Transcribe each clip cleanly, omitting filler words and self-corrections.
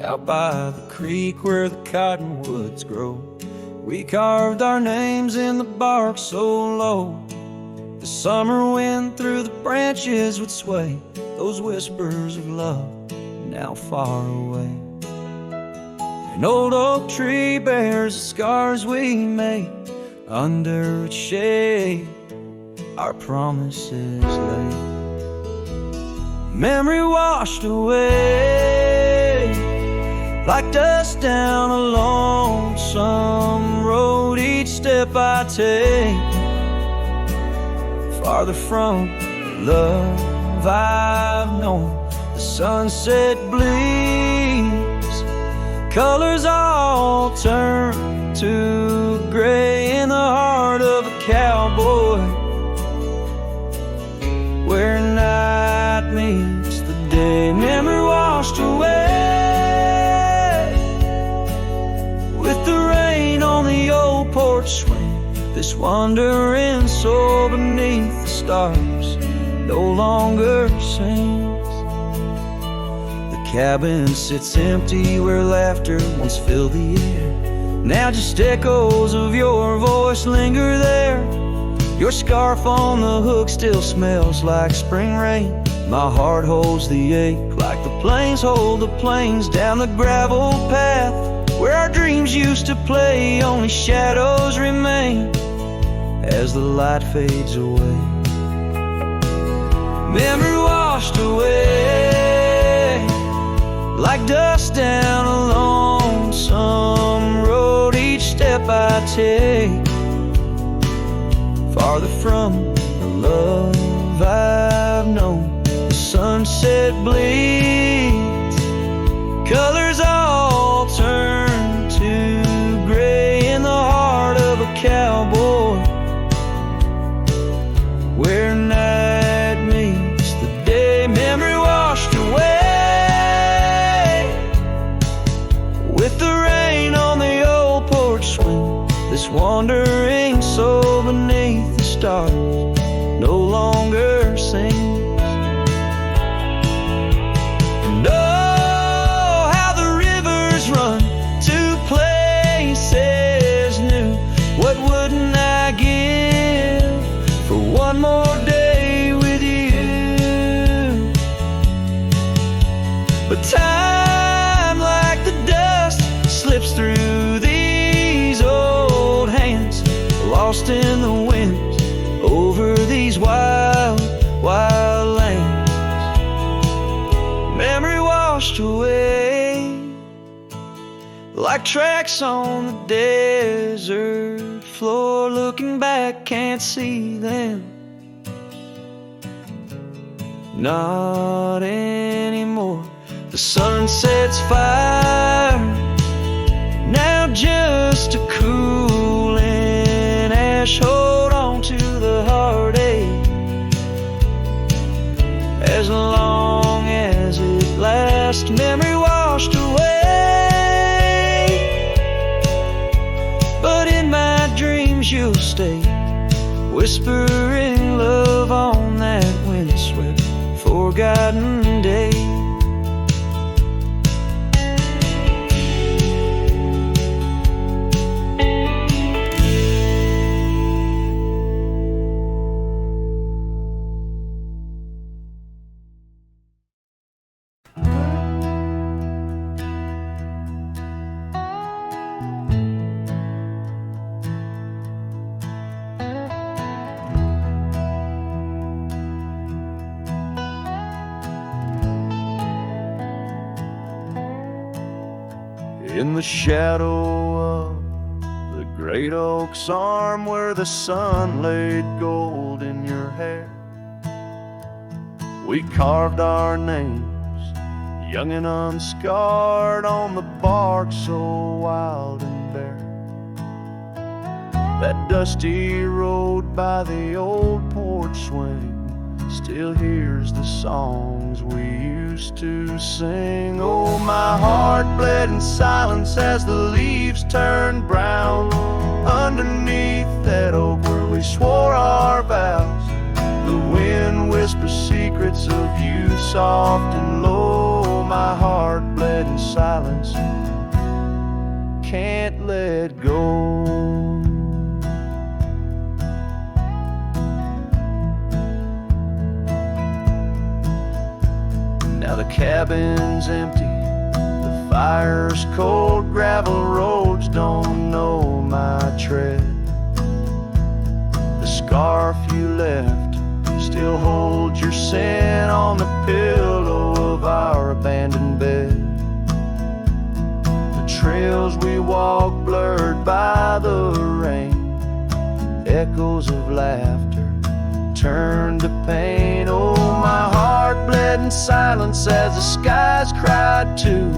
out by the creek where the cottonwoods grow. We carved our names in the bark so low, the summer wind through the branches would sway those whispers of love now far away. An old oak tree bears the scars we made under its shade, our promises laid. Memory washed away like dust down a lonesome road. Each step I take farther from the love I've known. The sunset bleeds, colors all turn to gray in the heart of a cowboy, where night meets the day. Memory washed away with the rain on the old porch swing. This wandering soul beneath the stars no longer sings. The cabin sits empty where laughter once filled the air. Now just echoes of your voice linger there. Your scarf on the hook still smells like spring rain. My heart holds the ache like the plains hold the plains down the gravel path where our dreams used to play. Only shadows remain as the light fades away. Memory washed away like dust down a lonesome road. Each step I take farther from the love I've known. The sunset bleeds, colors all turn to gray in the heart of a cowboy, where night meets the day. Memory washed away with the rain on the old porch swing. This wandering soul beneath the stars no longer sings. And oh, how the rivers run to places new. What wouldn't I give for one more day with you? But time like the dust slips through these old hands, lost in the wind over these wild, wild lands. Memory washed away like tracks on the desert floor. Looking back, can't see them, not anymore. The sunset's fire, now just a cooling ash. Hold on to the heartache as long as it lasts. Memory washed away, but in my dreams you'll stay, whispering love on that windswept forgotten day. In the shadow of the great oak's arm, where the sun laid gold in your hair, we carved our names, young and unscarred, on the bark so wild and bare. That dusty road by the old porch swing still hears the songs we used to sing. Oh, my heart bled in silence as the leaves turned brown underneath that oak where we swore our vows. The wind whispers secrets of you soft and low. My heart bled bled in silence, can't let go. Now the cabin's empty, the fire's cold, gravel roads don't know my tread. The scarf you left still holds your scent on the pillow of our abandoned bed. The trails we walk blurred by the rain, echoes of laughter turned to pain. Oh, my heart bled in silence as the skies cried too.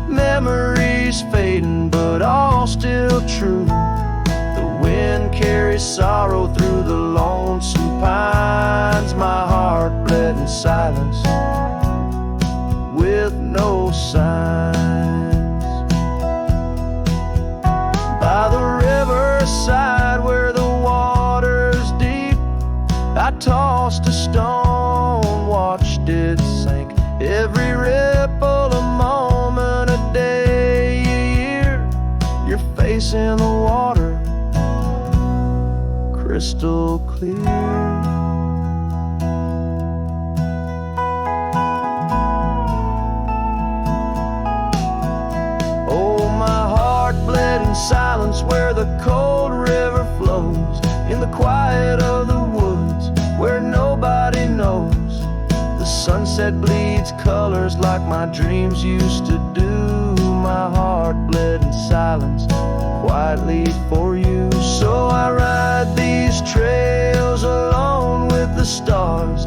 Memories fading, but all still true. The wind carries sorrow through the lonesome pines. My heart bled in silence with no signs. By the riverside where the water's deep, I tossed a stone, watched it sink. Every ripple a moment, a day, a year. Your face in the water, crystal clear. Oh, my heart bled in silence where the cold river flows, in the quiet of the woods where nobody knows. The sunset bleeds colors like my dreams used to do. My heart bled in silence quietly for you. So I ride these trails alone with the stars,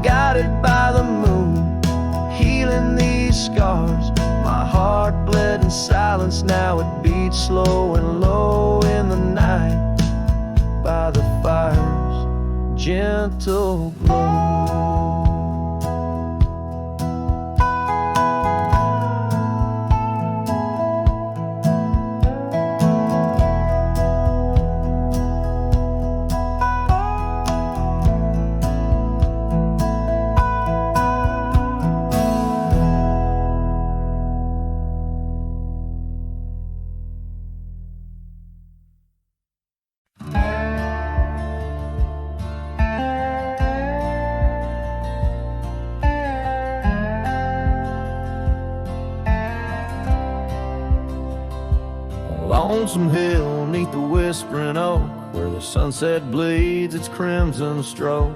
guided by the moon, healing these scars. My heart bled in silence, now it beats slow and low in the night by the fire's gentle glow. Lonesome hill neath the whispering oak, where the sunset bleeds its crimson stroke.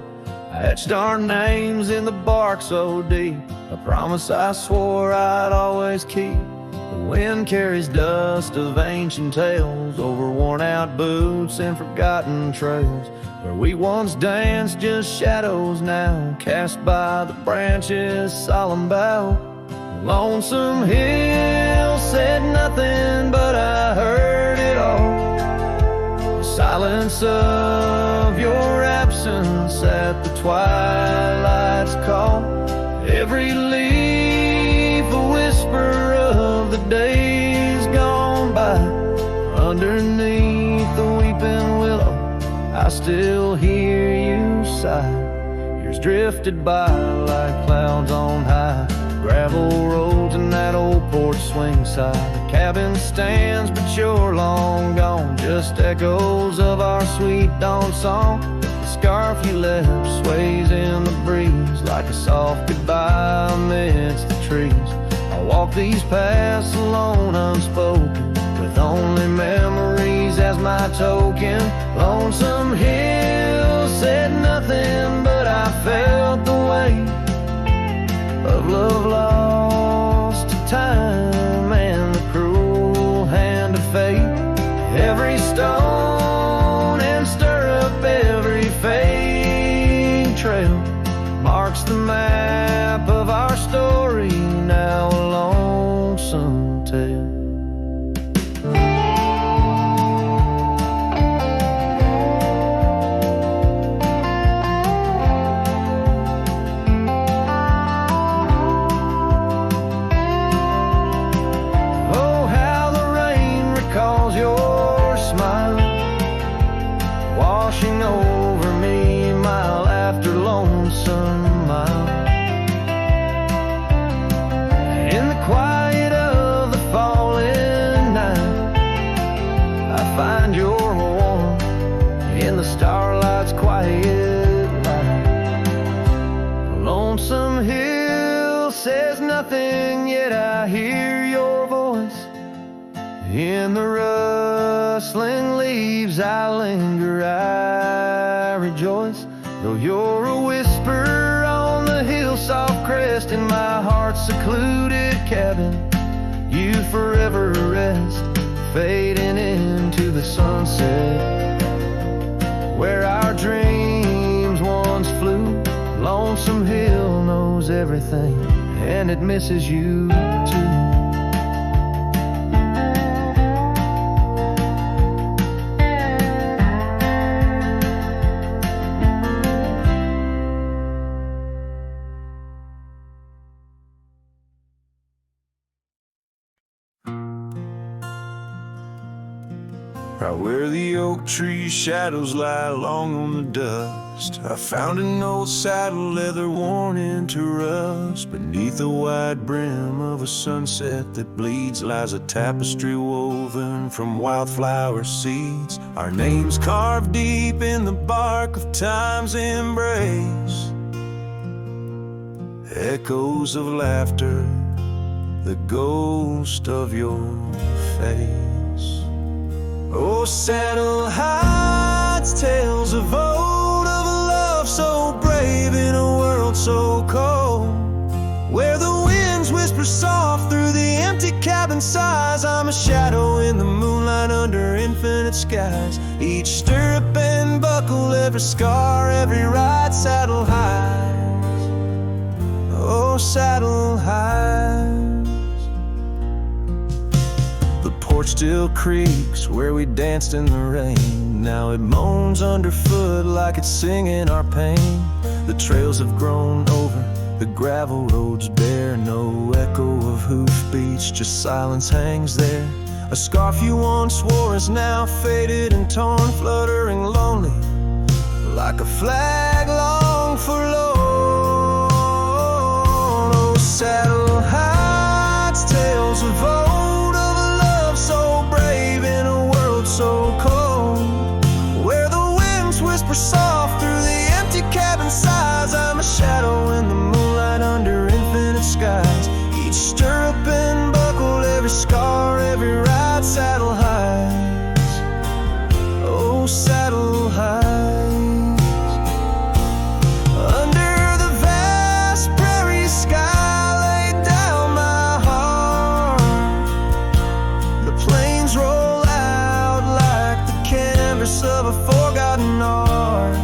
I etched our names in the bark so deep, a promise I swore I'd always keep. The wind carries dust of ancient tales over worn out boots and forgotten trails. Where we once danced, just shadows now, cast by the branches' solemn bough. Lonesome hill said nothing, but I heard it all. The silence of your absence at the twilight's call. Every leaf a whisper of the days gone by. Underneath the weeping willow, I still hear you sigh. Years drifted by like clouds on high. Gravel roads and that old porch swing side. The cabin stands, but you're long gone. Just echoes of our sweet dawn song. The scarf you left sways in the breeze like a soft goodbye amidst the trees. I walk these paths alone, unspoken, with only memories as my token. Lonesome hill said nothing, but I felt the weight of love lost to time and the cruel hand of fate. Every stone and stirrup, every fading trail marks the map of our story, now a lonesome tale. lay it light. Lonesome hill says nothing, yet I hear your voice. In the rustling leaves I linger, I rejoice. Though you're a whisper on the hill's soft crest, in my heart's secluded cabin, you forever rest, fading into the sunset. Where our dreams once flew, Lonesome Hill knows everything, and it misses you too. Right where the oak tree shadows lie long on the dust, I found an old saddle, leather worn into rust. Beneath the wide brim of a sunset that bleeds lies a tapestry woven from wildflower seeds. Our names carved deep in the bark of time's embrace. Echoes of laughter, the ghost of your face. Oh, saddle heights, tales of old, of a love so brave in a world so cold. Where the winds whisper soft through the empty cabin sighs, I'm a shadow in the moonlight under infinite skies. Each stirrup and buckle, every scar, every ride, saddle highs. Oh, saddle highs. The porch still creaks where we danced in the rain. Now it moans underfoot like it's singing our pain. The trails have grown over, the gravel roads bare. No echo of hoofbeats, just silence hangs there. A scarf you once wore is now faded and torn, fluttering lonely like a flag long forlorn. Oh, saddle heights, tales of old, of a love so brave in a world so cold. Where the winds whisper soft through the empty cabin sighs, I'm a shadow in the moonlight under infinite skies. Each stirrup and buckle, every scar, every ride, saddle highs. Oh, saddle highs. Under the vast prairie sky laid down my heart. The plains roll out like the canvas of a forgotten art.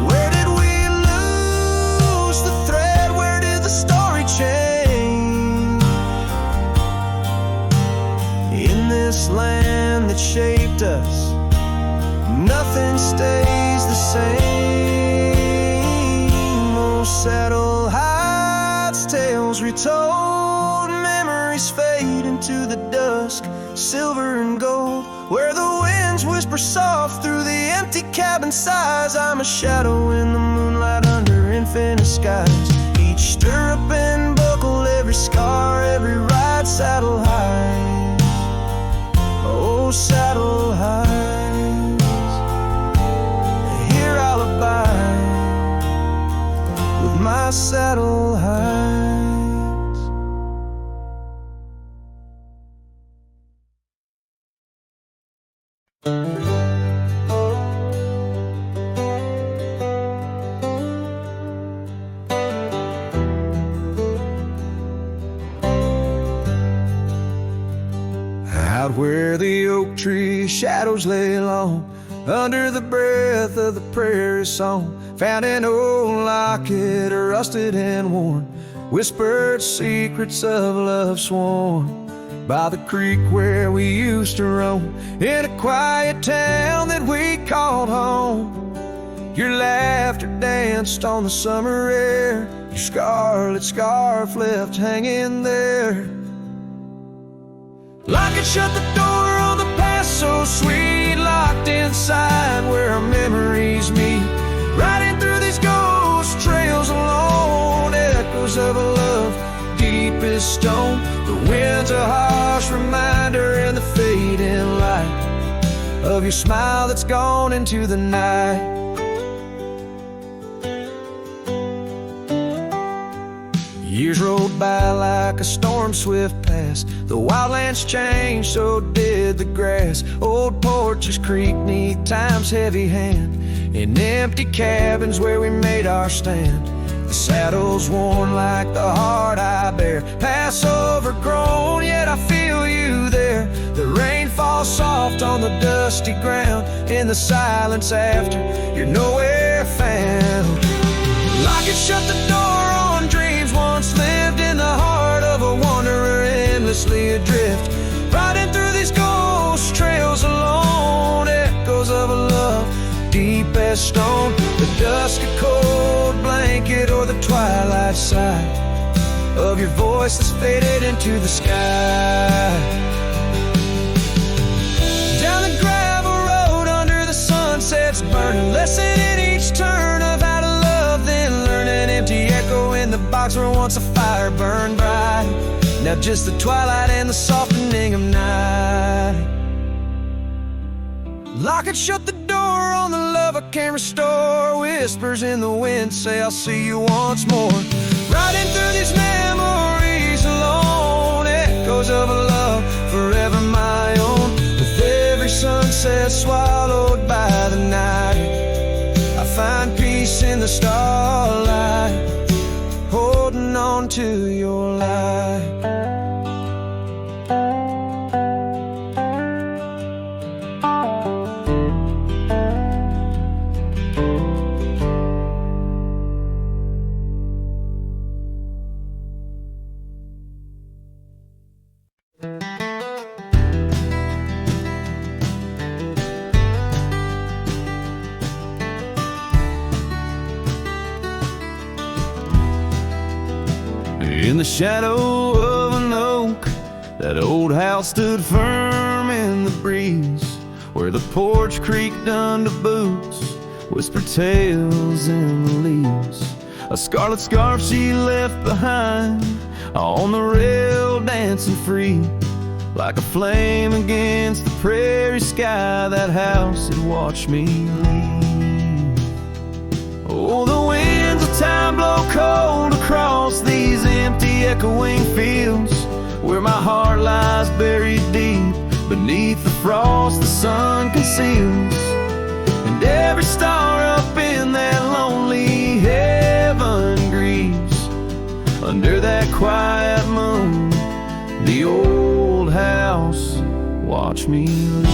Where did we lose the thread? Where did the story change? In this land that shaped us, nothing stays the same. Oh, saddle heights, tales retold, memories fade into the dusk, silver and gold. Where the winds whisper soft through the empty cabin sighs, I'm a shadow in the moonlight under infinite skies. Each stirrup and buckle, every scar, every ride, saddle highs. Oh, saddle highs. Here I'll abide with my saddle highs. Out where the oak tree shadows lay long, under the breath of the prairie song, found an old locket, rusted and worn, whispered secrets of love sworn. By the creek where we used to roam, in a quiet town that we called home. Your laughter danced on the summer air, your scarlet scarf left hanging there. Lock it, shut the door on the past so sweet, locked inside where our memories meet. Riding through these ghost trails alone, echoes of a love deep as stone. The wind's a harsh reminder in the fading light of your smile that's gone into the night. Years rolled by like a storm swift past. The wildlands changed, so did the grass. Old porches creak neath time's heavy hand. In empty cabins where we made our stand. The saddle's worn like the heart I bear. Pass overgrown, yet I feel you there. The rain falls soft on the dusty ground. In the silence after, you're nowhere found. Lock it, shut the door on dreams once lived in the heart of a wanderer endlessly adrift. Riding through these ghost trails alone, echoes of a love deep as stone. The dusk a cold blanket or the twilight sigh of your voice that's faded into the sky. Down the gravel road under the sunsets burning, lesson in each turn of how to love, then learn. An empty echo in the box where once a fire burned bright. Now just the twilight and the softening of night. Lock it, shut the door on the love I can't restore. Whispers in the wind say I'll see you once more. Riding through these memories alone, echoes of a love forever my own. With every sunset swallowed by the night, I find peace in the starlight, holding on to your light. In the shadow of an oak, that old house stood firm in the breeze, where the porch creaked under boots, whispered tales in the leaves. A scarlet scarf she left behind, on the rail dancing free, like a flame against the prairie sky. That house had watched me leave. Oh, the winds of time blow cold across these empty echoing fields, where my heart lies buried deep beneath the frost the sun conceals. And every star up in that lonely heaven grieves under that quiet moon. The old house watched me leave.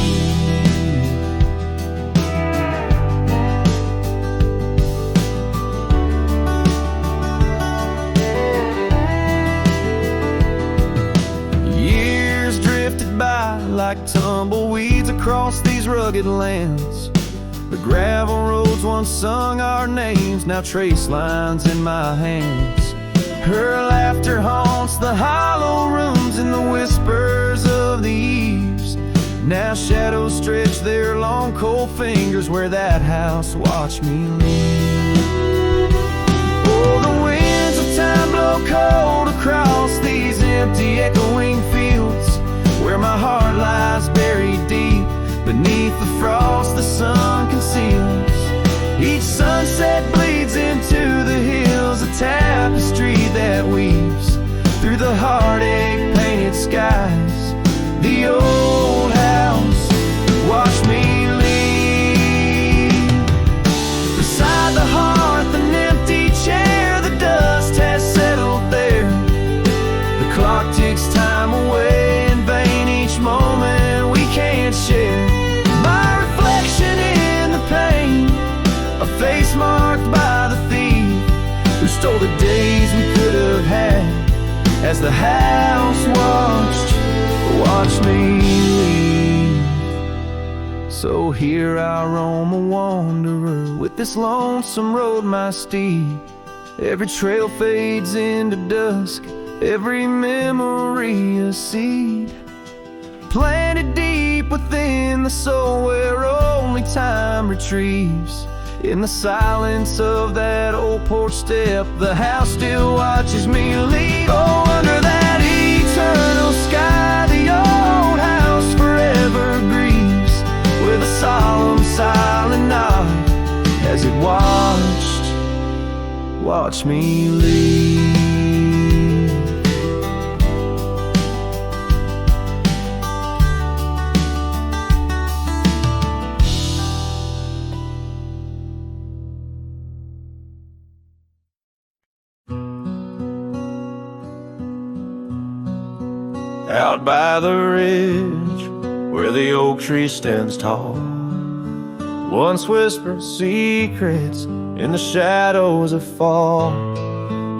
Like tumbleweeds across these rugged lands, the gravel roads once sung our names, now trace lines in my hands. Her laughter haunts the hollow rooms and the whispers of the eaves. Now shadows stretch their long cold fingers where that house watched me leave. Oh, the winds of time blow cold across these empty echoing fields, where my heart lies buried deep beneath the frost the sun conceals. Each sunset bleeds into the hills, a tapestry that weaves through the heartache painted skies. The old house watched me leave. Beside the hearth, an empty chair, the dust has settled there. The clock ticks time away, moment we can't share. My reflection in the pain, a face marked by the thief who stole the days we could have had, as the house watched me leave. So here I roam a wanderer, with this lonesome road my steed. Every trail fades into dusk, every memory a seed, planted deep within the soul where only time retrieves. In the silence of that old porch step, the house still watches me leave. Oh, under that eternal sky, the old house forever grieves, with a solemn, silent night as it watched me leave. Out by the ridge where the oak tree stands tall, once whispered secrets in the shadows of fall.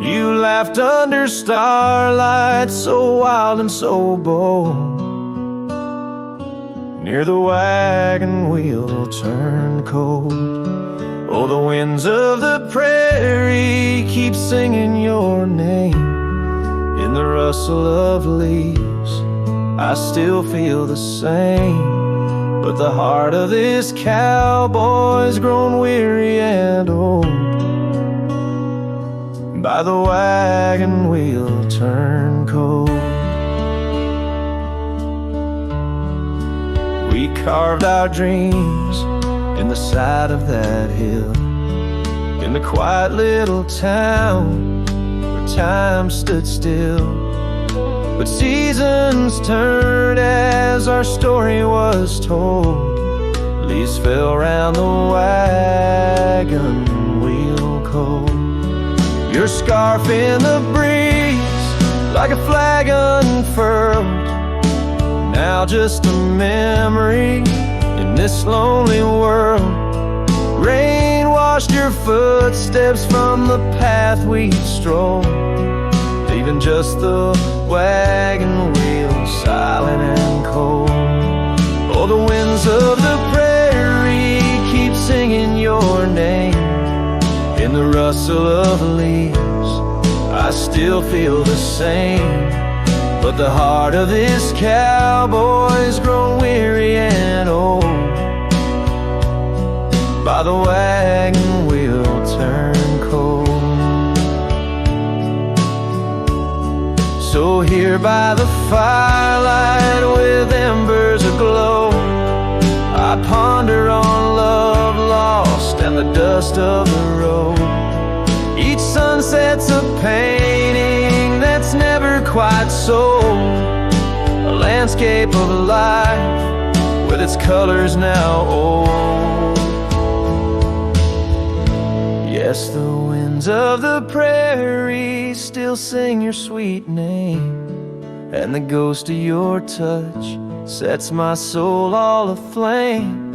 You laughed under starlight, so wild and so bold. Near the wagon wheel turned cold. Oh, the winds of the prairie keep singing your name. In the rustle of leaves, I still feel the same. But the heart of this cowboy's grown weary and old by the wagon wheel turned cold. We carved our dreams in the side of that hill, in the quiet little town where time stood still. But seasons turned as our story was told. Leaves fell round the wagon wheel cold. Your scarf in the breeze, like a flag unfurled, now just a memory in this lonely world. Rain washed your footsteps from the path we strolled, leaving just the wagon wheel silent and cold. Oh, the winds of the prairie keep singing your name. In the rustle of leaves, I still feel the same. But the heart of this cowboy's grown weary and old by the wagon wheel turned cold. So here by the firelight with embers aglow, I ponder on love lost and the dust of the road. Each sunset's a painting that's never quite sold, a landscape of life with its colors now old. Yes, the winds of the prairie still sing your sweet name, and the ghost of your touch sets my soul all aflame.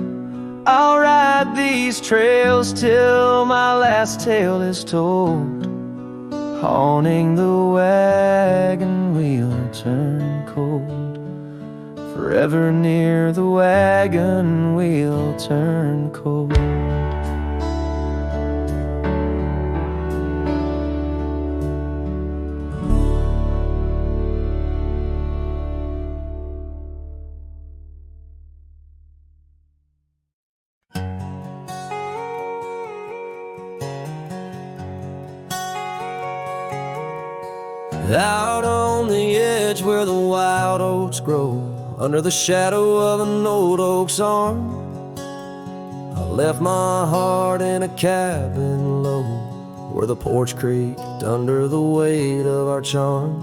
I'll ride these trails till my last tale is told, haunting the wagon wheel turned cold. Forever near the wagon wheel turned cold. Out on the edge where the wild oats grow, under the shadow of an old oak's arm, I left my heart in a cabin low, where the porch creaked under the weight of our charm.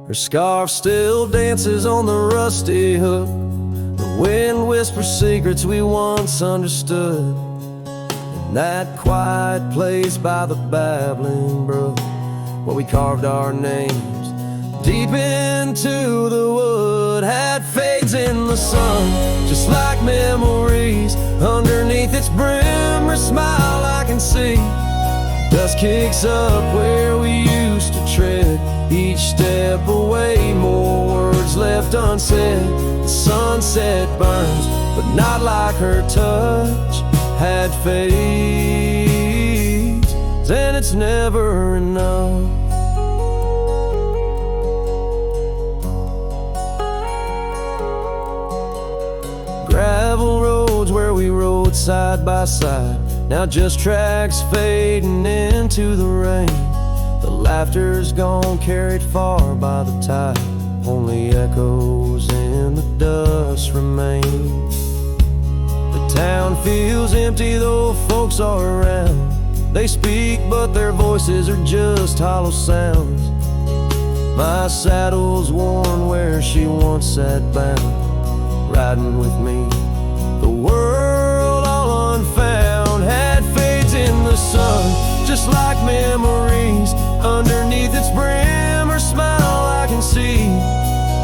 Her scarf still dances on the rusty hook, the wind whispers secrets we once understood. In that quiet place by the babbling brook, where we carved our names deep into the wood, had fades in the sun, just like memories. Underneath its brim, her smile I can see. Dust kicks up where we used to tread, each step away, more words left unsaid. The sunset burns, but not like her touch had fades, and it's never enough. Gravel roads where we rode side by side, now just tracks fading into the rain. The laughter's gone, carried far by the tide, only echoes in the dust remain. Town feels empty though folks are around. They speak but their voices are just hollow sounds. My saddle's worn where she once sat bound, riding with me, the world all unfound. Hat fades in the sun, just like memories. Underneath its brim, her smile I can see.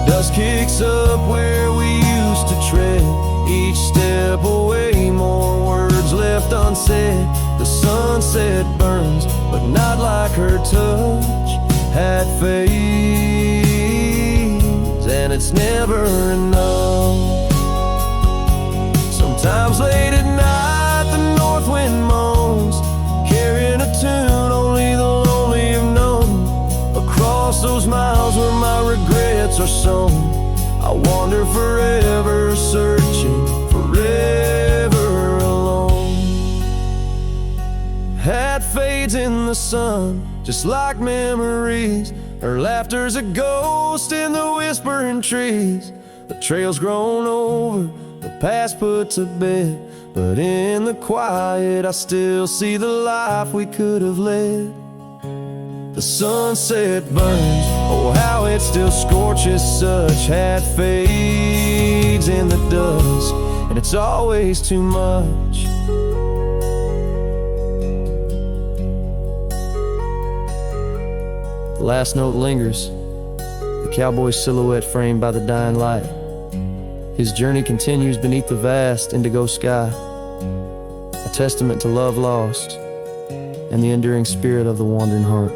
Dust kicks up where we used to tread. Each step away, more words left unsaid. The sunset burns, but not like her touch. Hat fades, and it's never enough. Sometimes late at night, the north wind moans, carrying a tune only the lonely have known. Across those miles where my regrets are sown, I wander forever, searching, forever alone. Hat fades in the sun, just like memories. Her laughter's a ghost in the whispering trees. The trail's grown over, the past put to bed, but in the quiet I still see the life we could have led. The sunset burns, oh how it still scorches such. Hat fades in the dust, and it's always too much. The last note lingers, the cowboy's silhouette framed by the dying light. His journey continues beneath the vast indigo sky, a testament to love lost and the enduring spirit of the wandering heart.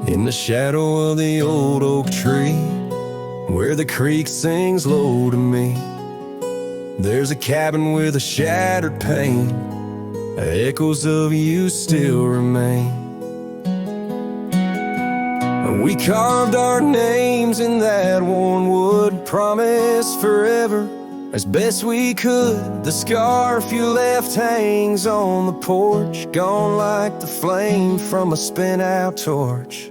In the shadow of the old oak tree, where the creek sings low to me, there's a cabin with a shattered pane. Echoes of you still remain. We carved our names in that worn wood, promised forever as best we could. The scarf you left hangs on the porch, gone like the flame from a spent-out torch.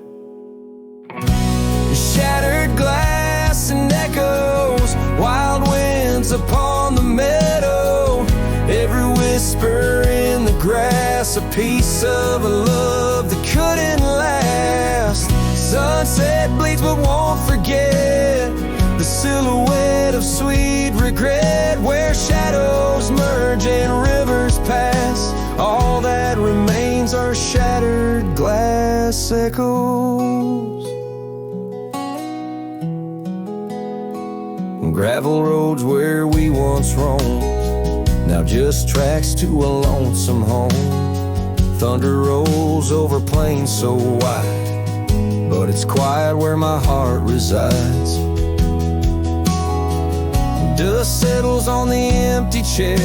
Shattered glass and echoes, wild winds upon the meadow. Every whisper in the grass, a piece of a love that couldn't last. Sunset bleeds but won't forget the silhouette of sweet regret, where shadows merge and rivers pass. All that remains are shattered glass echoes. Gravel roads where we once roamed, now just tracks to a lonesome home. Thunder rolls over plains so wide, but it's quiet where my heart resides. Dust settles on the empty chair,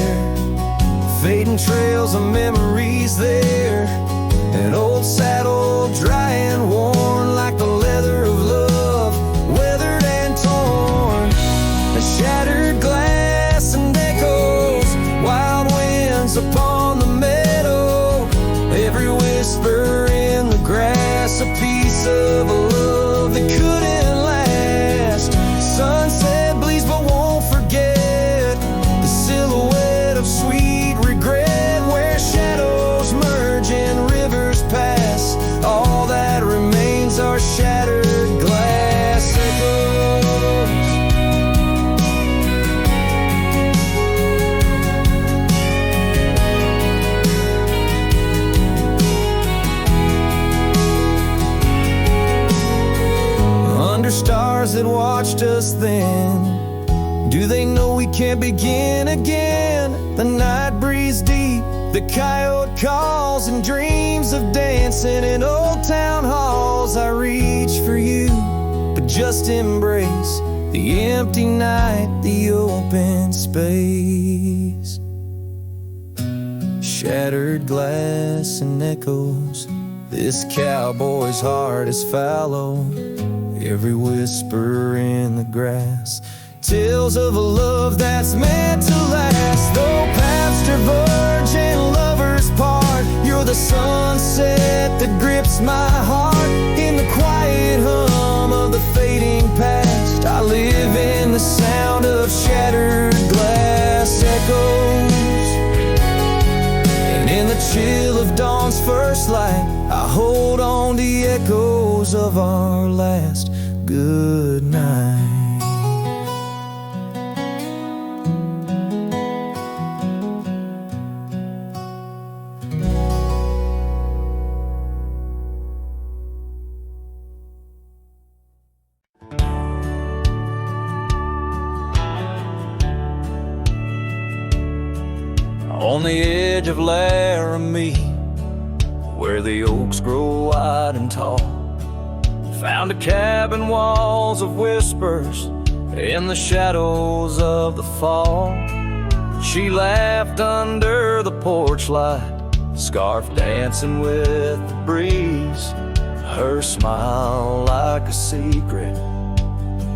fading trails of memories there. An old saddle dry and worn like the leather of love, weathered and torn. A shattered glass and echoes, wild winds upon the meadow. Every whisper in the grass, a piece of a love that couldn't last. Sunset bleeds but won't forget the silhouette of sweet regret, where shadows merge and rivers pass. All that remains are shattered glass echoes. Stars that watched us then, do they know we can't begin again? The night breeze deep, the coyote calls, and dreams of dancing in old town halls. I reach for you, but just embrace the empty night, the open space. Shattered glass and echoes, This cowboy's heart is fallow. Every whisper in the grass tales of a love that's meant to last. Though paths diverge and lovers part, you're the sunset that grips my heart. In the quiet hum of the fading past, I live in the sound of shattered glass echoes. And in the chill of dawn's first light, I hold on to the echoes of our last good night. On the edge of Laramie, where the oaks grow wide and tall, found a cabin, walls of whispers in the shadows of the fall. She laughed under the porch light, scarf dancing with the breeze, her smile like a secret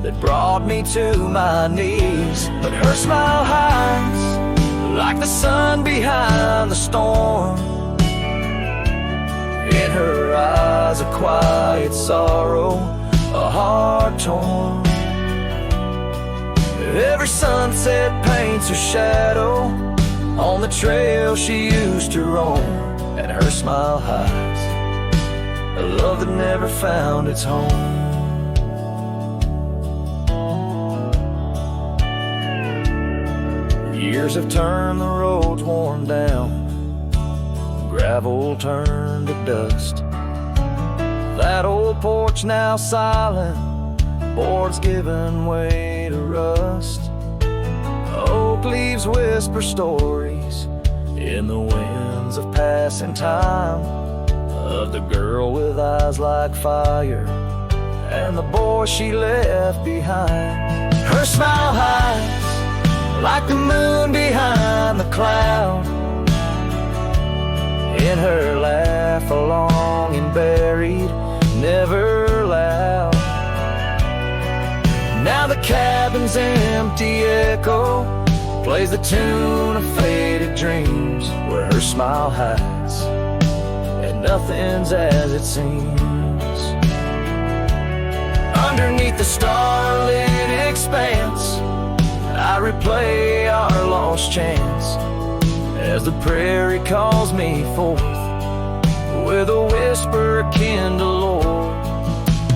that brought me to my knees. But her smile hides like the sun behind the storm. In her eyes a quiet sorrow, a heart torn. Every sunset paints her shadow on the trail she used to roam. And her smile hides a love that never found its home. Years have turned the roads worn down, gravel turned to dust. That old porch now silent, boards giving way to rust. Oak leaves whisper stories in the winds of passing time, of the girl with eyes like fire and the boy she left behind. Her smile hides like the moon behind the cloud. In her laugh a longing buried, never loud. Now the cabin's empty echo plays the tune of faded dreams, where her smile hides and nothing's as it seems. Underneath the starlit expanse, I replay our lost chance as the prairie calls me forth with a whisper akin to lore.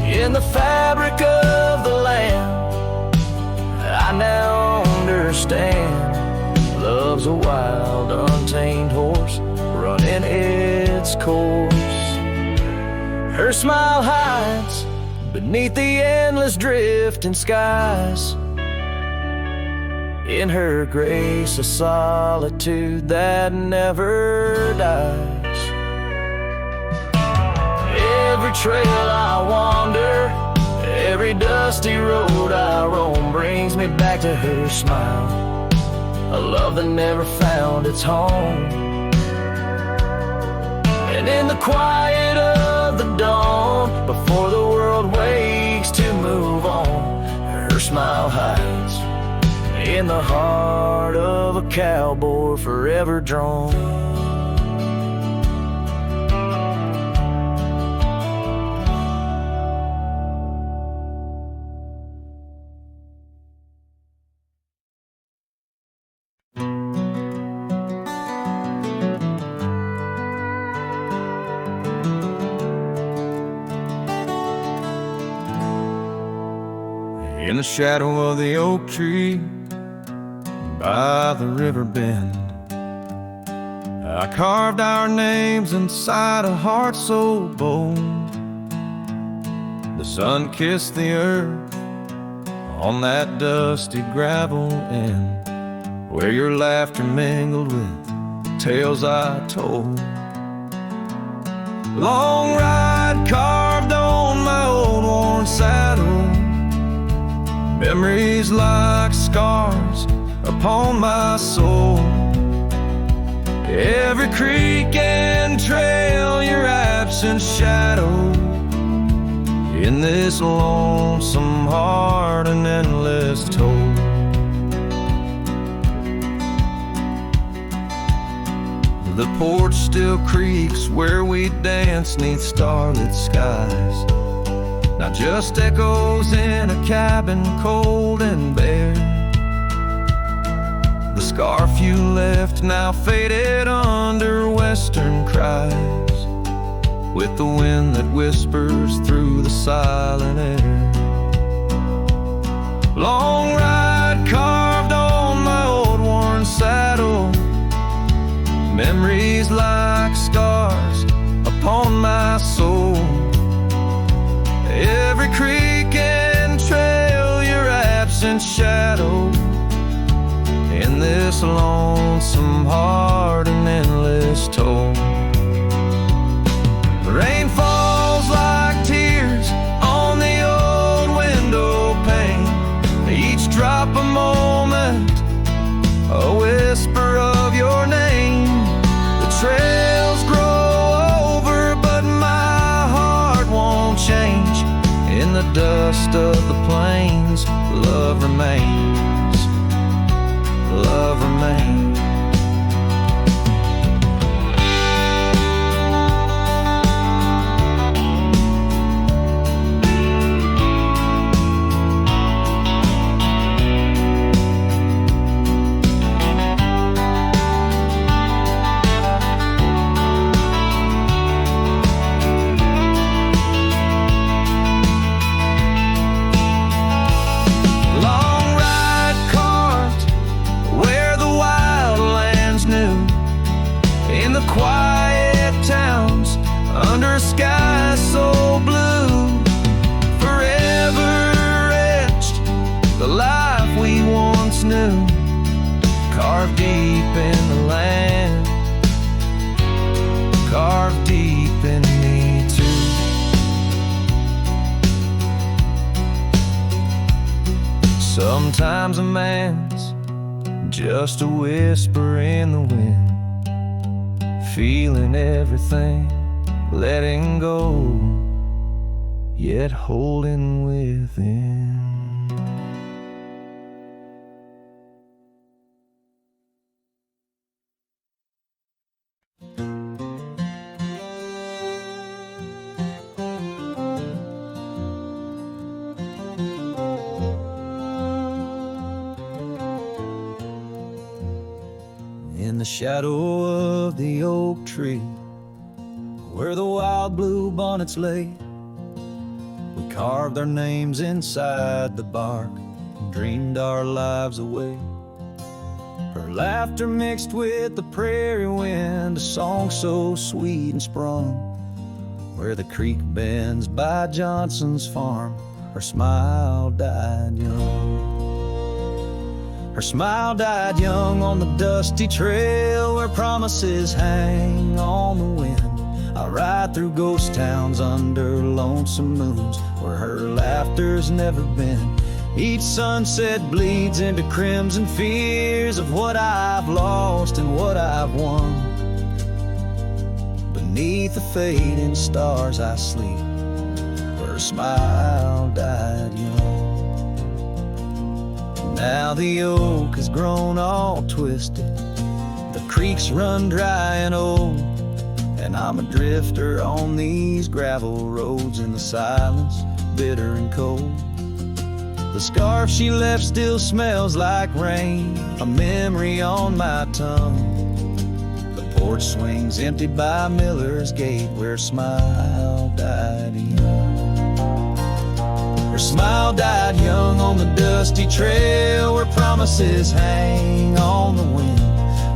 In the fabric of the land, I now understand love's a wild, untamed horse running its course. Her smile hides beneath the endless drifting skies. In her grace a solitude that never dies. Every trail I wander, every dusty road I roam, brings me back to her smile, a love that never found its home. And in the quiet of the dawn, before the world wakes to move on, her smile hides in the heart of a cowboy forever drawn. In the shadow of the oak tree by the river bend, I carved our names inside a heart so bold. The sun kissed the earth on that dusty gravel end, where your laughter mingled with tales I told. Long ride carved on my old worn saddle, memories like scars upon my soul. Every creek and trail, your absent shadow in this lonesome heart, an endless toll. The porch still creaks where we dance 'neath starlit skies, now just echoes in a cabin cold and bare. The scarf you left now faded under western cries, with the wind that whispers through the silent air. Long ride carved on my old worn saddle, memories like scars upon my soul. Every creek and trail, your absent shadow in this lonesome heart, an endless toll. Rain falls like tears on the old window pane, each drop a moment, a whisper of your name. The trails grow over, but my heart won't change. In the dust of the plains, love remains, love remains. Quiet towns under skies so blue, forever etched the life we once knew, carved deep in the land, carved deep in me too. Sometimes a man's just a whisper in the wind, feeling everything, letting go, yet holding within. In the shadow of the oak tree, where the wild blue bonnets lay, we carved our names inside the bark and dreamed our lives away. Her laughter mixed with the prairie wind, a song so sweet and sprung, where the creek bends by Johnson's farm, her smile died young. Her smile died young on the dusty trail where promises hang on the wind. I ride through ghost towns under lonesome moons where her laughter's never been. Each sunset bleeds into crimson fears of what I've lost and what I've won. Beneath the fading stars I sleep, her smile died young. Now the oak has grown all twisted, the creeks run dry and old, and I'm a drifter on these gravel roads in the silence, bitter and cold. The scarf she left still smells like rain, a memory on my tongue. The porch swings empty by Miller's Gate where a smile died young. Her smile died young on the dusty trail where promises hang on the wind.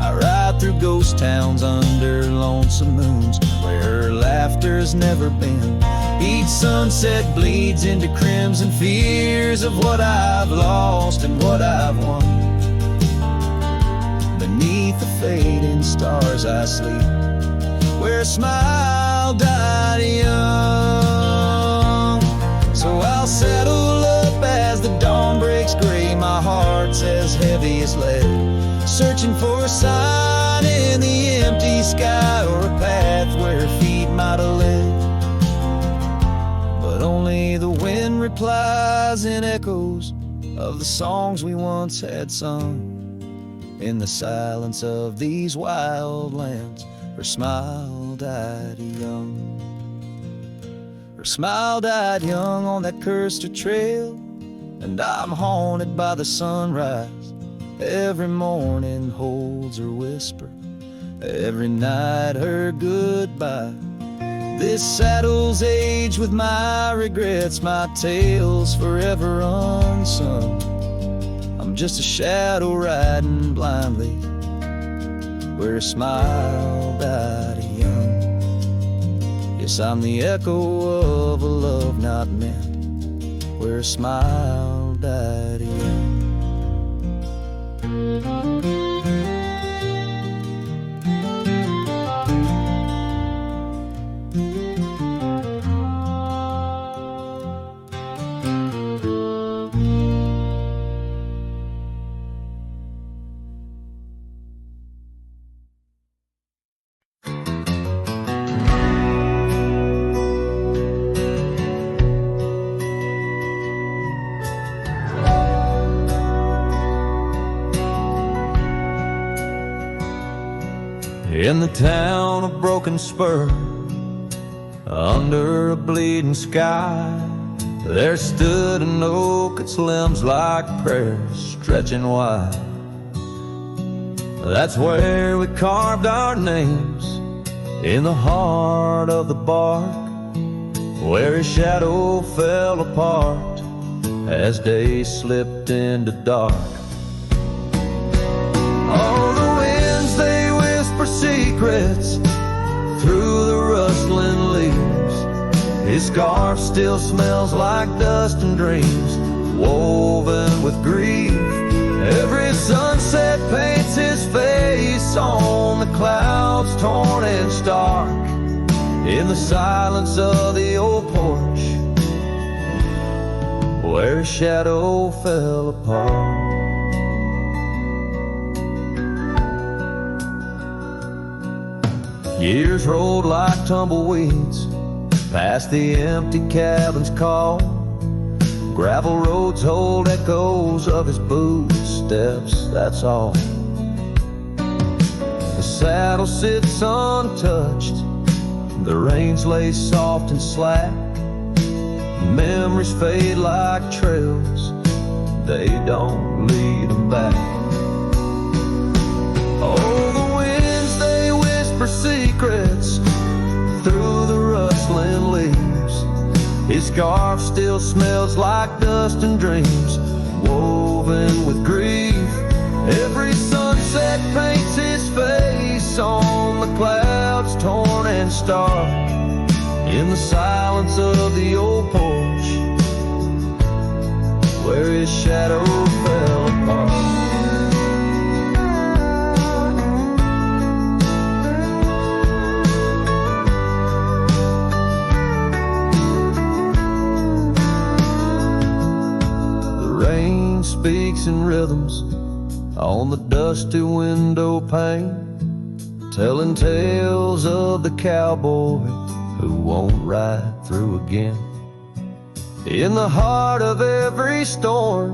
I ride through ghost towns under lonesome moons where her laughter's never been. Each sunset bleeds into crimson fears of what I've lost and what I've won. Beneath the fading stars I sleep, where a smile died young. So I'll settle up as the dawn breaks gray, my heart's as heavy as lead, searching for a sign in the sky or a path where feet might have led. But only the wind replies in echoes of the songs we once had sung. In the silence of these wild lands, her smile died young. Her smile died young on that cursed trail, and I'm haunted by the sunrise. Every morning holds her whisper, every night her goodbye. This saddle's aged with my regrets, my tale's forever unsung. I'm just a shadow riding blindly where a smile died young. Yes, I'm the echo of a love not meant where a smile died young. In the town of Broken Spur, under a bleeding sky, there stood an oak, its limbs like prayers stretching wide. That's where we carved our names, in the heart of the bark, where his shadow fell apart as day slipped into dark. Oh, the winds, they whisper secrets through the rustling leaves. His scarf still smells like dust and dreams, woven with grief. Every sunset paints his face on the clouds, torn and stark. In the silence of the old porch, where his shadow fell apart. Years rolled like tumbleweeds past the empty cabin's call. Gravel roads hold echoes of his footsteps, that's all. The saddle sits untouched, the reins lay soft and slack. Memories fade like trails, they don't lead them back. Oh, the winds, they whisper secrets through the rustling leaves. His scarf still smells like dust and dreams, woven with grief. Every sunset paints his face on the clouds, torn and stark. In the silence of the old porch, where his shadow fell apart. Speaks in rhythms on the dusty window pane, telling tales of the cowboy who won't ride through again. In the heart of every storm,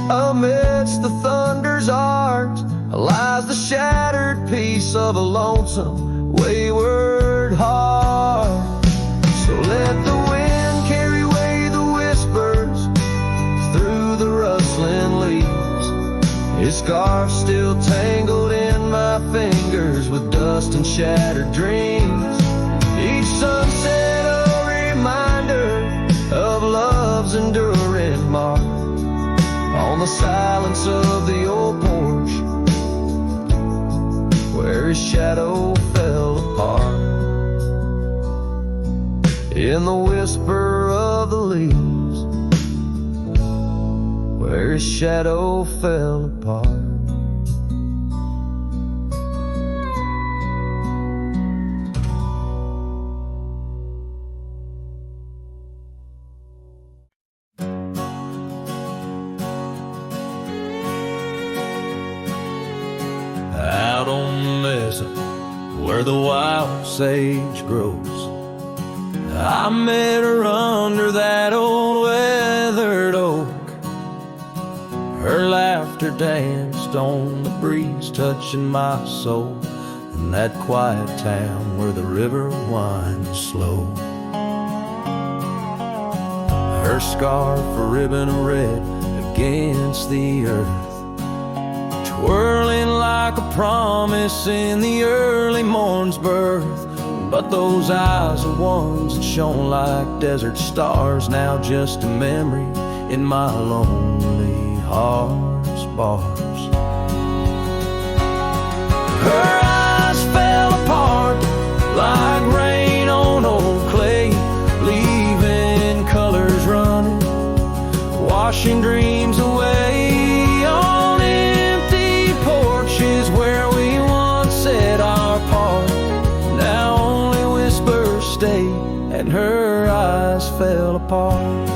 amidst the thunder's art, lies the shattered piece of a lonesome, wayward heart. So let the wind carry away the whispers through the rustling leaves. His scarf still tangled in my fingers with dust and shattered dreams. Each sunset a reminder of love's enduring mark on the silence of the old porch, where his shadow fell apart. In the whisper of the leaves, where his shadow fell apart. Out on the mesa, where where the wild sage grows. I met her under that old weathered oak. Her laughter danced on the breeze, touching my soul in that quiet town where the river winds slow. Her scarf a ribbon of red against the earth, twirling like a promise in the early morn's birth. But those eyes are ones that shone like desert stars, now just a memory in my lonely heart's bars. Her eyes fell apart like rain on old clay, leaving colors running, washing dreams away on empty porches where we once said our part. Now only whispers stay, and her eyes fell apart.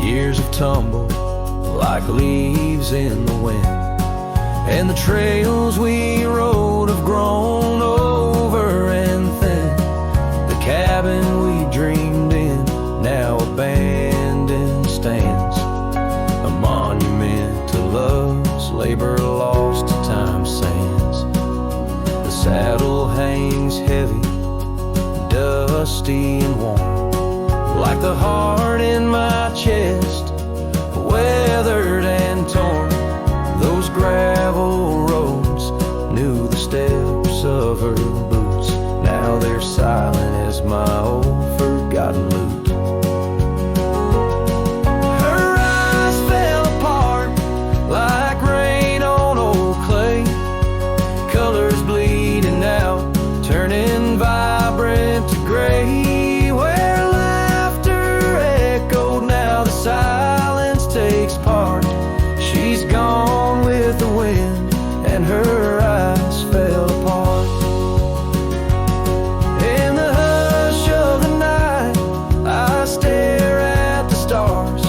Years have tumbled like leaves in the wind, and the trails we rode have grown over and thin. The cabin we dreamed in, now abandoned, stands a monument to love's labor lost to time's sands. The saddle hangs heavy, dusty and warm, like the heart in my chest, weathered and torn. Those gravel roads knew the steps of her boots, now they're silent as my old forgotten lute. Her eyes fell apart like rain on old clay, colors bleeding out, turning vibrant to gray. Where laughter echoed, now the silence takes part. She's gone with the wind, and her eyes fell apart. In the hush of the night, I stare at the stars,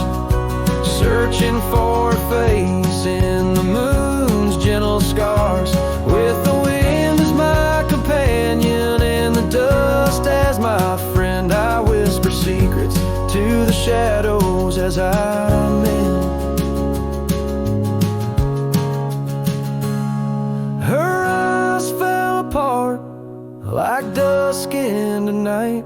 searching for a face in the moon's gentle scars. With the wind as my companion and the dust as my friend, I whisper secrets to the shadows as I mend. Her eyes fell apart like dusk in the night,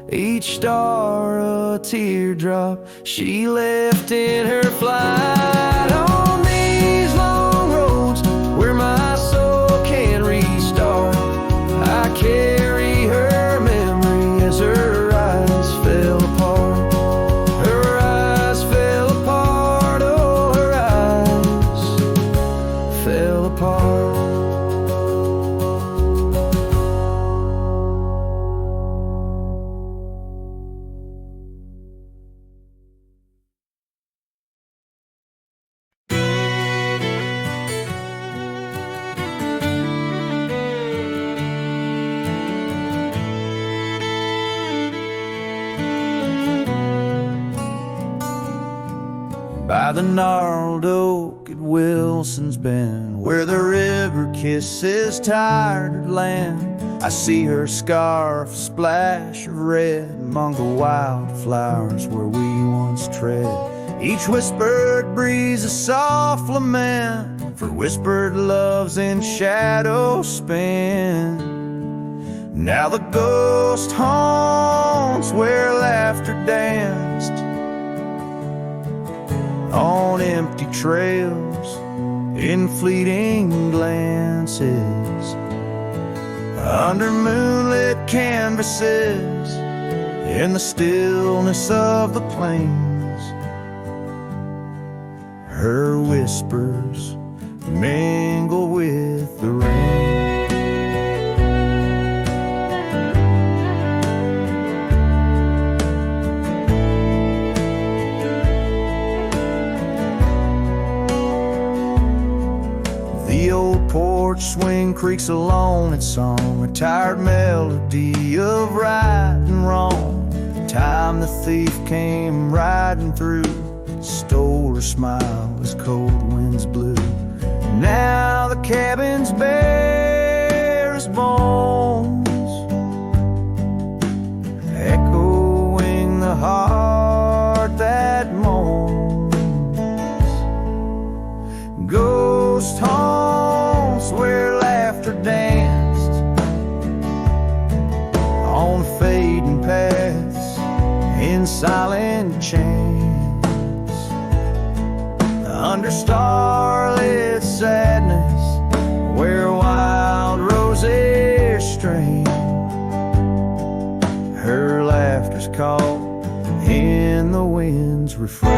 each star a teardrop she left in her flight. On these long roads where my soul can restart, I carry her memory as her eyes fell apart. Her eyes fell apart, oh, her eyes fell apart. By the gnarled oak at Wilson's Bend, where the river kisses tired land, I see her scarf splash of red among the wildflowers where we once tread. Each whispered breeze a soft lament for whispered loves in shadow spent. Now the ghost haunts where laughter danced on empty trails in fleeting glances, under moonlit canvases, in the stillness of the plains. Her whispers mingle with the rain. The old porch swing creaks along its song, a tired melody of right and wrong. Time the thief came riding through, stole her smile as cold winds blew. Now the cabin's bare under starlit sadness, where wild roses strain. Her laughter's caught in the wind's refrain.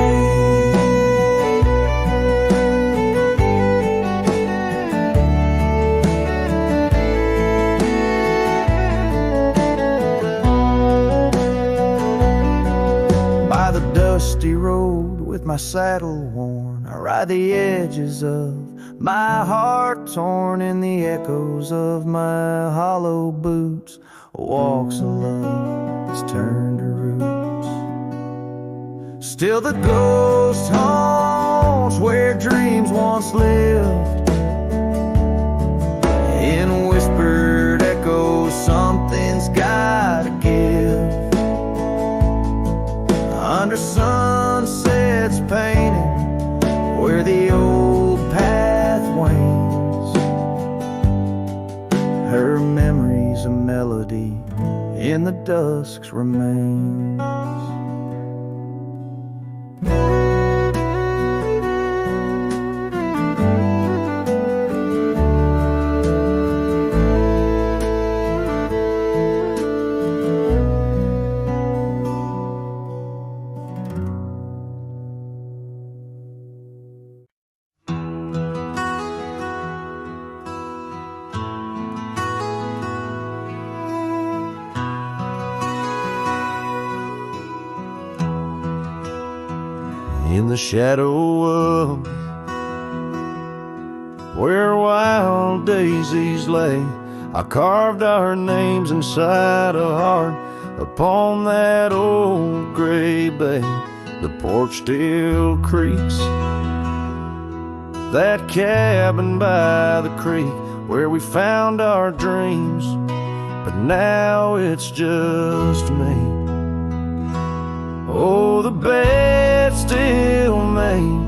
By the dusty road with my saddle worn, I ride the edges of my heart torn, in the echoes of my hollow boots. Walks of love that's turned to roots. Still the ghost haunts where dreams once lived. In whispered echoes, something's gotta give. Under sunsets painted where the old path wanes. Her memory's a melody in the dusk's remains. In the shadow of where wild daisies lay, I carved our names inside a heart upon that old gray bay. The porch still creaks, that cabin by the creek where we found our dreams, but now it's just me. Oh, the bed still made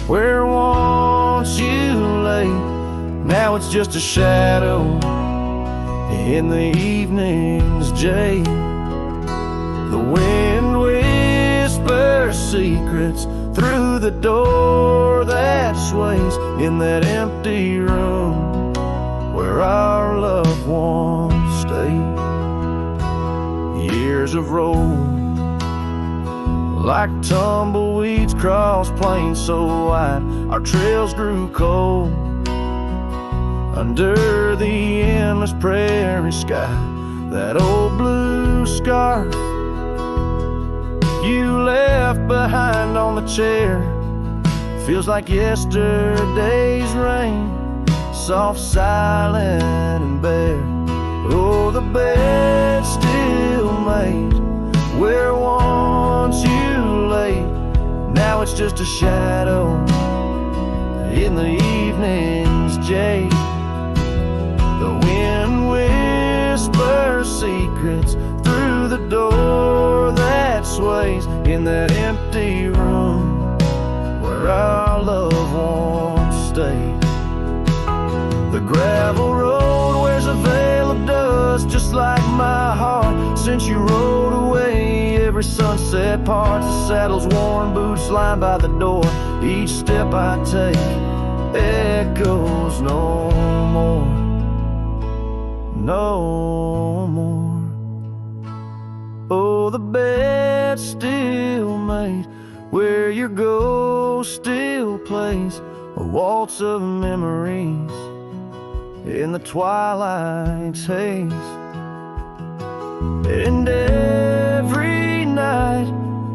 where once you lay, now it's just a shadow in the evening's jade. The wind whispers secrets through the door that sways in that empty room where our loved ones stayed. Years have rolled like tumbleweeds cross plains so wide, our trails grew cold under the endless prairie sky. That old blue scarf you left behind on the chair feels like yesterday's rain, soft, silent, and bare. Oh, the bed still made where once you lay, now it's just a shadow in the evening's jade. The wind whispers secrets through the door that sways in that empty room where our loved ones stayed. The gravel road wears a veil of dust just like my heart since you rode away. Every sunset parts, the saddle's worn, boots lying by the door. Each step I take echoes no more, no more. Oh, the bed still made where your ghost still plays a waltz of memories in the twilight's haze. And every night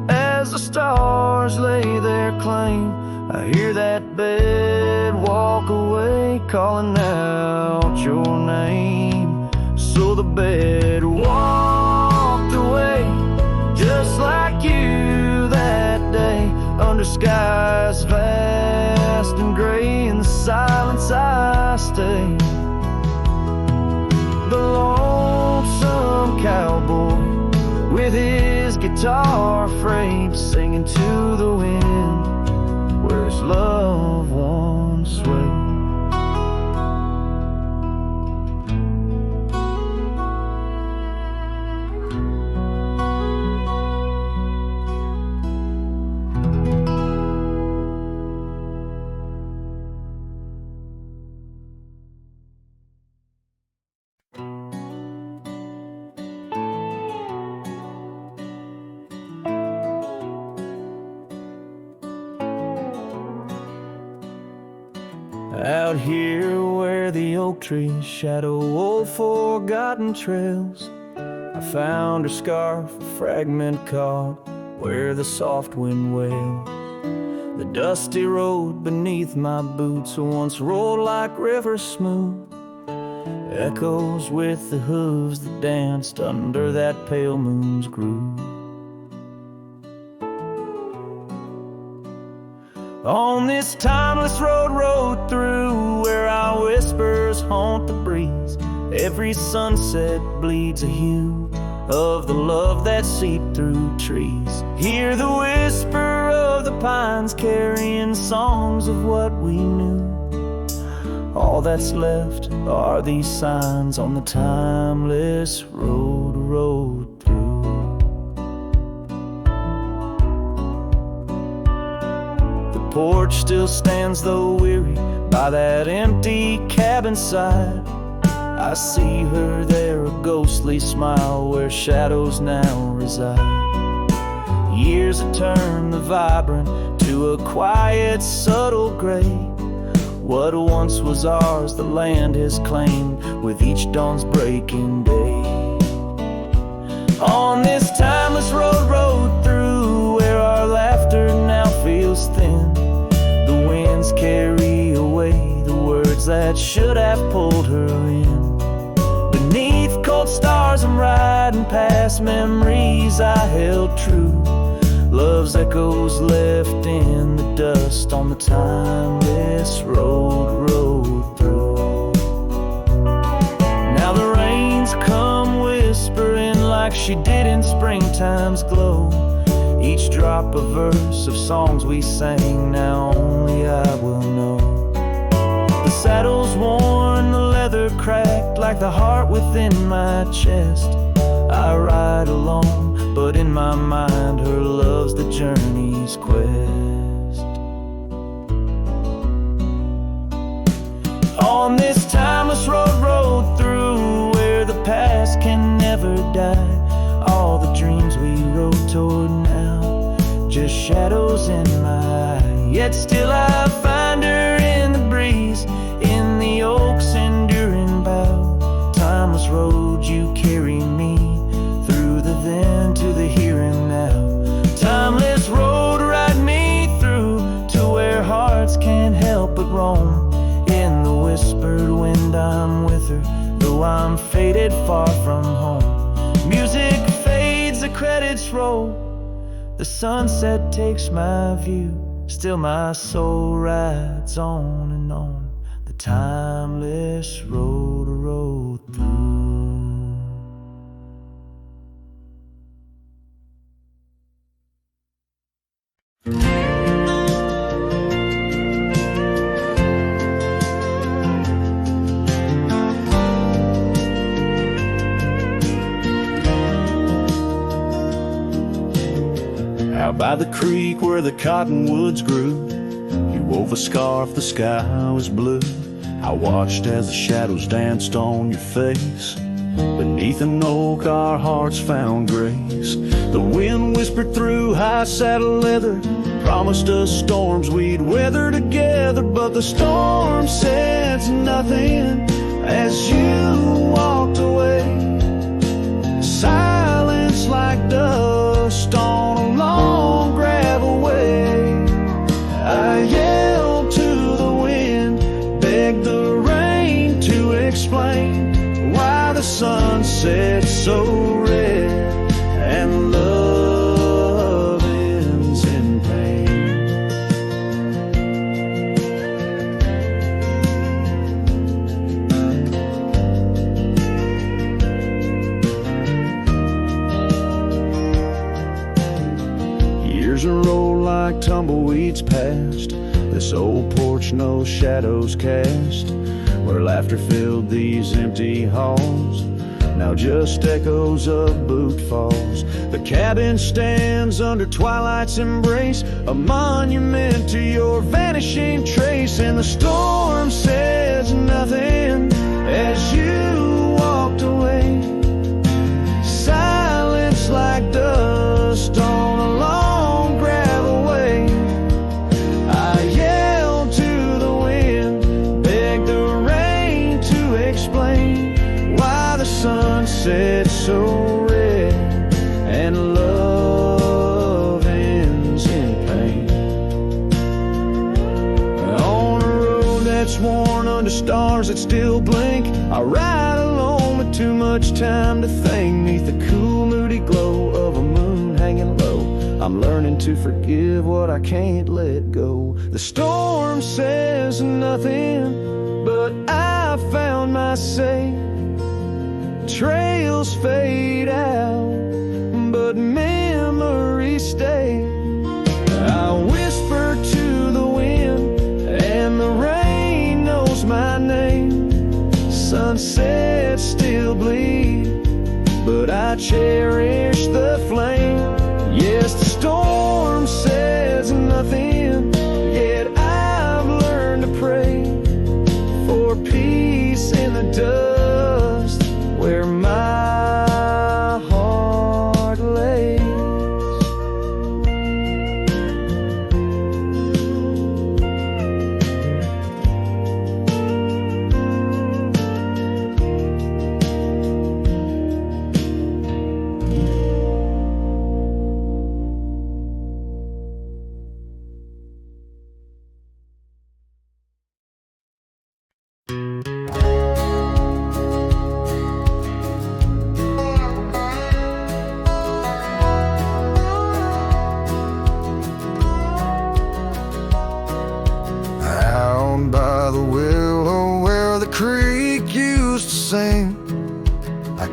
as the stars lay their claim, I hear that bed walk away calling out your name. So the bed walked away just like you that day, under skies vast and gray. In the silence I stay, the lonesome cowboy with his guitar frayed, singing to the wind where his loved ones sway. Out here where the oak trees shadow old forgotten trails, I found her scarf, a fragment caught where the soft wind wails. The dusty road beneath my boots once rolled like rivers smooth, echoes with the hooves that danced under that pale moon's groove. On this timeless road rode through, where our whispers haunt the breeze, every sunset bleeds a hue of the love that seeped through trees. Hear the whisper of the pines carrying songs of what we knew. All that's left are these signs on the timeless road rode through. The porch still stands though weary by that empty cabin side. I see her there, a ghostly smile where shadows now reside. Years have turned the vibrant to a quiet, subtle gray. What once was ours, the land has claimed with each dawn's breaking day. On this timeless road rode through, where our laughter now feels thin, the winds carry away the words that should have pulled her in. Beneath cold stars I'm riding past memories I held true, love's echoes left in the dust on the timeless road rode through. Now the rains come whispering like she did in springtime's glow, each drop a verse of songs we sang now only I will know. The saddle's worn, the leather cracked like the heart within my chest. I ride alone, but in my mind her love's the journey's quest. On this timeless road rode through, where the past can never die, all the dreams we rode toward now, just shadows in my eye. Yet still I find her in the breeze, in the oak's enduring bough. Timeless road, you carry me through the then to the here and now. Timeless road, ride me through to where hearts can't help but roam. In the whispered wind I'm with her, though I'm faded far from home. Music fades, the credits roll, the sunset takes my view, still my soul rides on and on, the timeless road rode through. Out by the creek where the cottonwoods grew, you wove a scarf, the sky was blue. I watched as the shadows danced on your face. Beneath an oak our hearts found grace. The wind whispered through high saddle leather, promised us storms we'd weather together. But the storm said nothing as you walked away. Silence like dust on a long gravel way. I yelled to the wind, begged the rain to explain why the sun set so red and love ends in pain. Years roll like tumbleweeds past this old porch, no shadows cast, where laughter filled these empty halls, now just echoes of boot falls. The cabin stands under twilight's embrace, a monument to your vanishing trace. And the storm says nothing as you walked away. Silence like dust on a long gravel way. I yelled to the wind, nights worn under stars that still blink. I ride alone with too much time to think, 'neath the cool moody glow of a moon hanging low. I'm learning to forgive what I can't let go. The storm says nothing, but I found my safe. Trails fade out, but memories stay. I whisper to the wind, and the rain knows my name. Sunsets still bleed, but I cherish the flame. Yes, the storm says nothing, yet I've learned to pray for peace in the dust where my heart lays.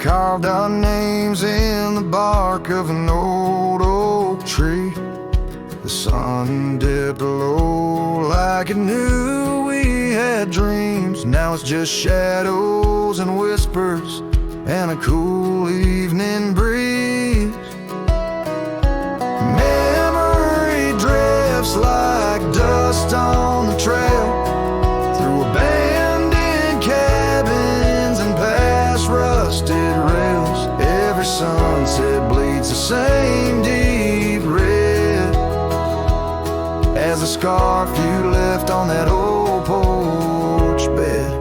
Carved our names in the bark of an old oak tree. The sun dipped low like it knew we had dreams. Now it's just shadows and whispers and a cool evening breeze. Memory drifts like dust on the trail, through abandoned cabins and past rusted rails. Every sunset bleeds the same deep red as the scarf you left on that old porch bed.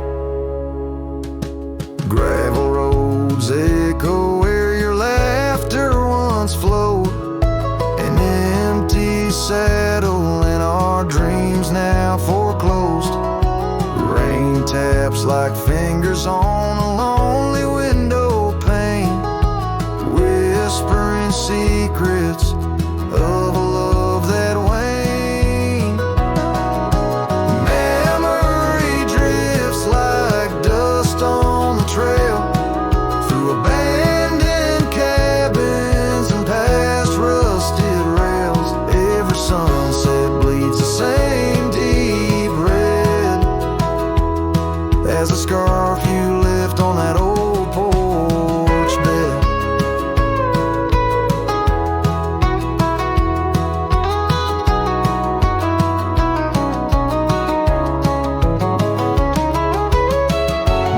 Gravel roads echo where your laughter once flowed, an empty saddle and our dreams now foreclosed. Rain taps like fingers on a lonely window pane, whispering secrets of a love that waned. Memory drifts like dust on the trail, through abandoned cabins and past rusted rails. Every sunset bleeds the same deep red as a scarf you left on that old porch bed.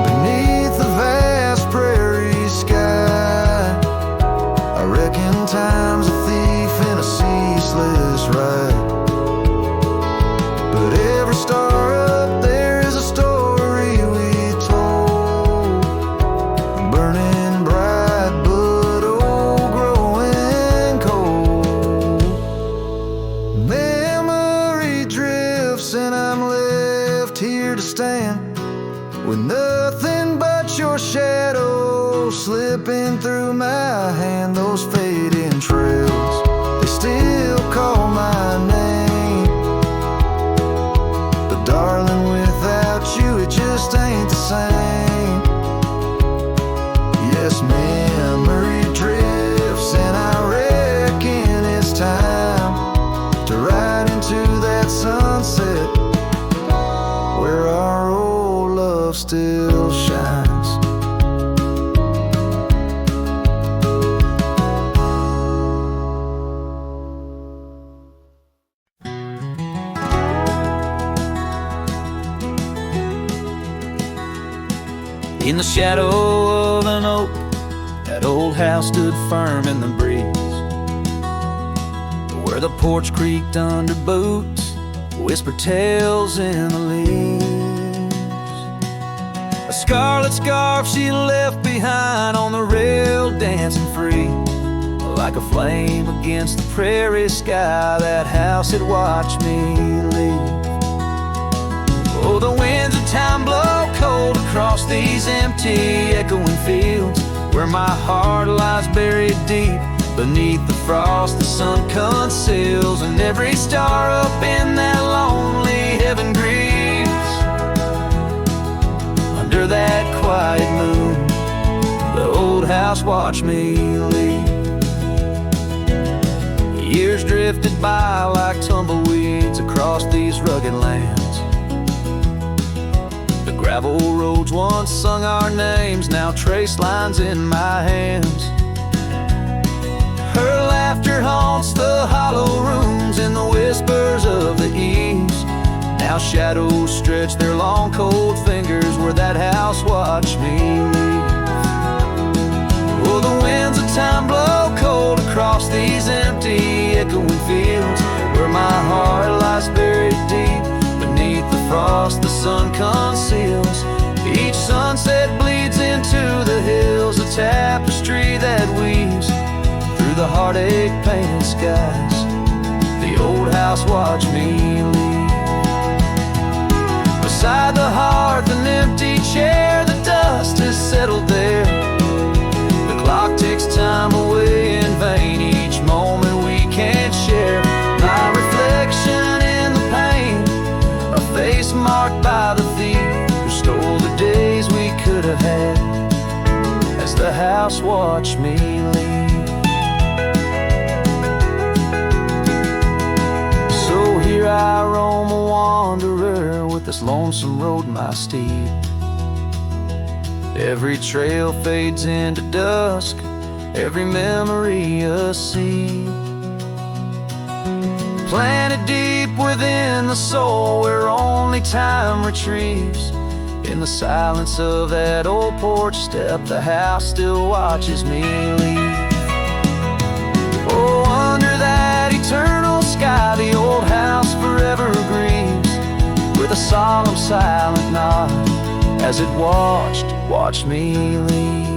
Beneath the vast prairie sky, I reckon time's a thief in a ceaseless ride. But every star up there is a story we told, burning bright but old, growing cold. Memory drifts and I'm left here to stand, with nothing but your shadow slipping through my hand. Those fading trails, they still call my name, but darling, without you it just ain't the same. Yes, memory drifts and I reckon it's time to ride into that sunset where our old love still shines. In the shadow of an oak, that old house stood firm in the breeze, where the porch creaked under boots, whispered tales in the leaves. A scarlet scarf she left behind on the rail, dancing free, like a flame against the prairie sky. That house had watched me leave. Oh, the winds time blow cold across these empty, echoing fields, where my heart lies buried deep beneath the frost the sun conceals, and every star up in that lonely heaven grieves under that quiet moon. The old house watched me leave. Years drifted by like tumbleweeds across these rugged lands. The gravel roads once sung our names, now trace lines in my hands. Her laughter haunts the hollow rooms in the whispers of the eaves. Now shadows stretch their long cold fingers where that house watched me leave. Oh, the winds of time blow cold across these empty, echoing fields, where my heart lies buried deep beneath the frost the sun conceals. Each sunset bleeds into the hills, a tapestry that weaves through the heartache painted skies. The old house watched me leave. Beside the hearth, an empty chair, the dust has settled there. The clock ticks time away in vain, each moment we can't share. My reflection in the pain, a face marked by the thief who stole the days we could have had, as the house watched me leave. So here I roam, a wanderer, with this lonesome road my steed. Every trail fades into dusk, every memory a seed, planted deep within the soul, where only time retrieves. In the silence of that old porch step, the house still watches me leave. Oh, under that eternal sky, the old house forever grieves, with a solemn silent nod as it watched me leave.